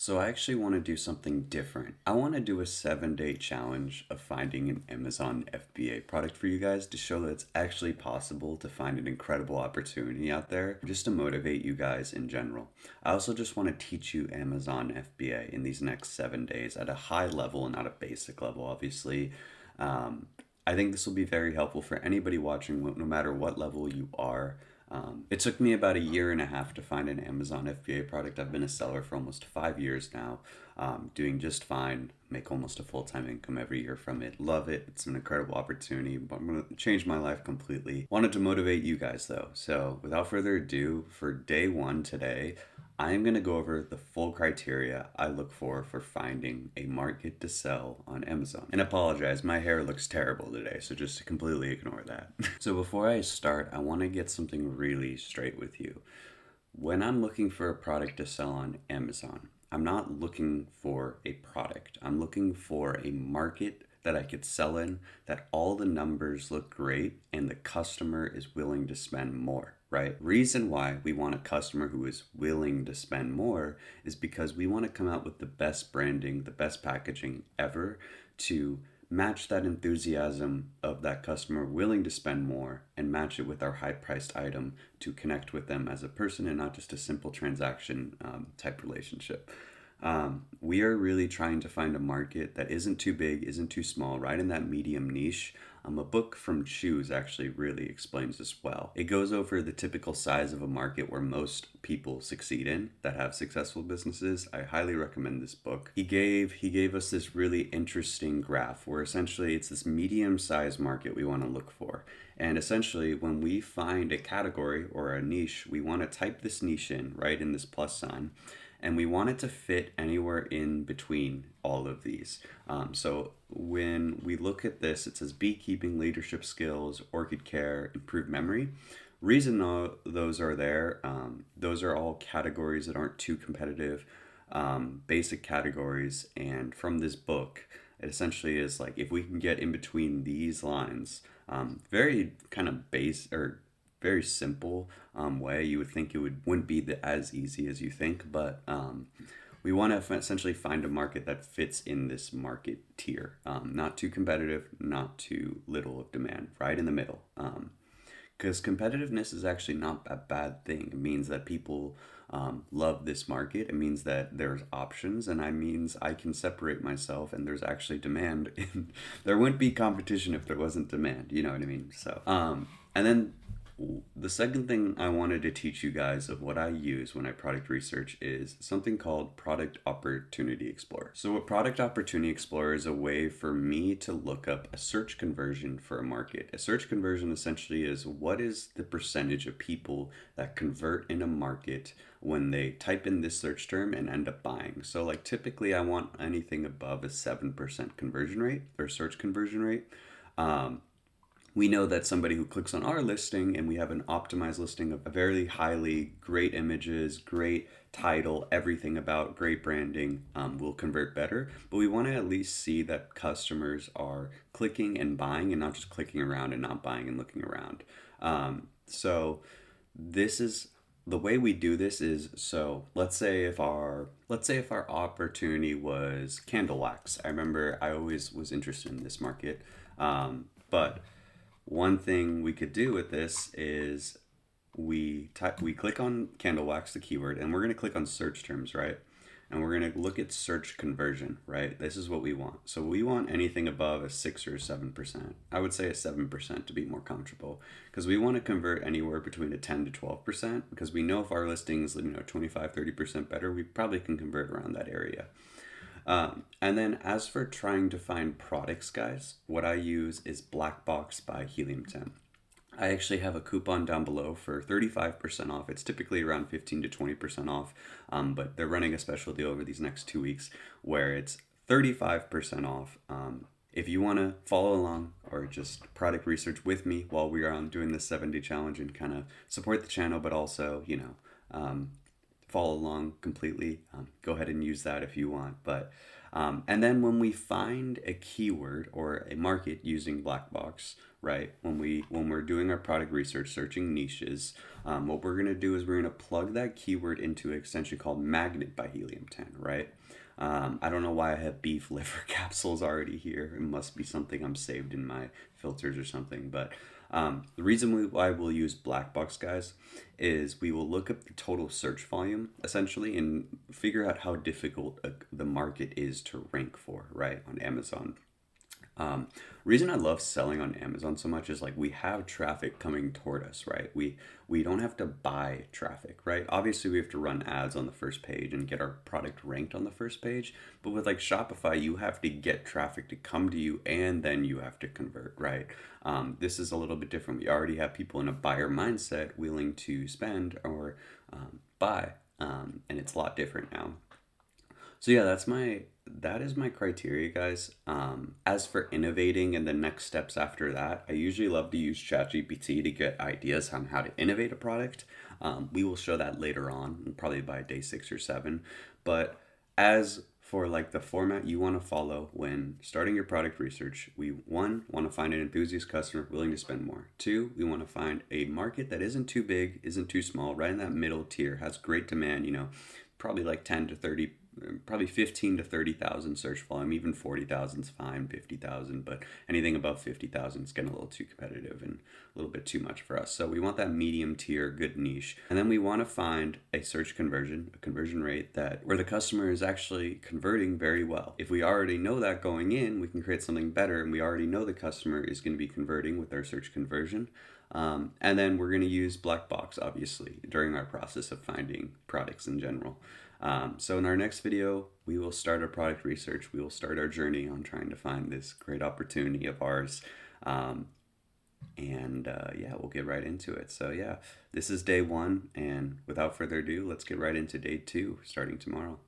So I actually want to do something different. I want to do a 7-day challenge of finding an Amazon FBA product for you guys to show that it's actually possible to find an incredible opportunity out there, just to motivate you guys in general. I also just want to teach you Amazon FBA in these next 7 days at a high level and not a basic level, obviously. Um, I think this will be very helpful for anybody watching, no matter what level you are. It took me about a year and a half to find an Amazon FBA product. I've been a seller for almost 5 years now, doing just fine. Make almost a full time income every year from it. Love it. It's an incredible opportunity. But I'm going to change my life completely. Wanted to motivate you guys though. So without further ado, for day one today, I am going to go over the full criteria I look for finding a market to sell on Amazon. And apologize, my hair looks terrible today, so just completely ignore that. So before I start, I want to get something really straight with you. When I'm looking for a product to sell on Amazon, I'm not looking for a product. I'm looking for a market that I could sell in, that all the numbers look great and the customer is willing to spend more, right? Reason why we want a customer who is willing to spend more is because we want to come out with the best branding, the best packaging ever to match that enthusiasm of that customer willing to spend more and match it with our high priced item to connect with them as a person and not just a simple transaction type relationship. We are really trying to find a market that isn't too big, isn't too small, right in that medium niche. A book from Choose actually really explains this well. It goes over the typical size of a market where most people succeed in that have successful businesses. I highly recommend this book. He gave us this really interesting graph where essentially it's this medium-sized market we want to look for. And essentially, when we find a category or a niche, we want to type this niche in, right, in this plus sign, and we want it to fit anywhere in between all of these. So when we look at this, it says beekeeping, leadership skills, orchid care, improved memory. Reason those are there, those are all categories that aren't too competitive, basic categories. And from this book, it essentially is like if we can get in between these lines, very kind of base or very simple way. You would think wouldn't be as easy as you think, but we want to essentially find a market that fits in this market tier, not too competitive, not too little of demand, right in the middle. Because competitiveness is actually not a bad thing. It means that people love this market. It means that there's options, and I means I can separate myself, and there's actually demand. There wouldn't be competition if there wasn't demand. You know what I mean? So, and then the second thing I wanted to teach you guys of what I use when I product research is something called Product Opportunity Explorer. So a Product Opportunity Explorer is a way for me to look up a search conversion for a market. A search conversion essentially is what is the percentage of people that convert in a market when they type in this search term and end up buying. So like typically I want anything above a 7% conversion rate or search conversion rate. We know that somebody who clicks on our listing and we have an optimized listing of very highly great images, great title, everything about great branding will convert better. But we want to at least see that customers are clicking and buying and not just clicking around and not buying and looking around. So this is the way we do this is so let's say if our opportunity was candle wax. I remember I always was interested in this market, but one thing we could do with this is we click on candle wax, the keyword, and we're going to click on search terms, right? And we're going to look at search conversion, right? This is what we want. So we want anything above a 6 or 7%. I would say a 7% to be more comfortable, because we want to convert anywhere between a 10 to 12%, because we know if our listings, 25-30% better, we probably can convert around that area. And then as for trying to find products, guys, what I use is Black Box by Helium 10. I actually have a coupon down below for 35% off. It's typically around 15 to 20% off, but they're running a special deal over these next 2 weeks where it's 35% off. If you want to follow along or just product research with me while we are on doing this 7-day challenge and kind of support the channel, but also, follow along completely, go ahead and use that if you want. But and then when we find a keyword or a market using black box, right? When we're doing our product research, searching niches, what we're gonna do is we're gonna plug that keyword into an extension called Magnet by Helium 10, right? I don't know why I have beef liver capsules already here. It must be something I'm saved in my filters or something. But the reason why we'll use black box, guys, is we will look up the total search volume essentially and figure out how difficult the market is to rank for, right, on Amazon. Reason I love selling on Amazon so much is like we have traffic coming toward us, right? We don't have to buy traffic, right? Obviously, we have to run ads on the first page and get our product ranked on the first page. But with like Shopify, you have to get traffic to come to you, and then you have to convert, right? This is a little bit different. We already have people in a buyer mindset willing to spend or buy, and it's a lot different now. So yeah, that is my criteria, guys. As for innovating and the next steps after that, I usually love to use ChatGPT to get ideas on how to innovate a product. We will show that later on, probably by day 6 or 7. But as for like the format you want to follow when starting your product research, we one want to find an enthusiast customer willing to spend more. Two, we want to find a market that isn't too big, isn't too small, right in that middle tier, has great demand, probably like 10 to 30, probably 15 to 30,000 search volume. Even 40,000 is fine, 50,000, but anything above 50,000 is getting a little too competitive and a little bit too much for us. So we want that medium tier, good niche. And then we want to find a search conversion, a conversion rate that where the customer is actually converting very well. If we already know that going in, we can create something better, and we already know the customer is going to be converting with our search conversion. And then we're going to use black box, obviously, during our process of finding products in general. So in our next video, we will start our product research. We will start our journey on trying to find this great opportunity of ours. Yeah, we'll get right into it. So yeah, this is day 1. And without further ado, let's get right into day 2, starting tomorrow.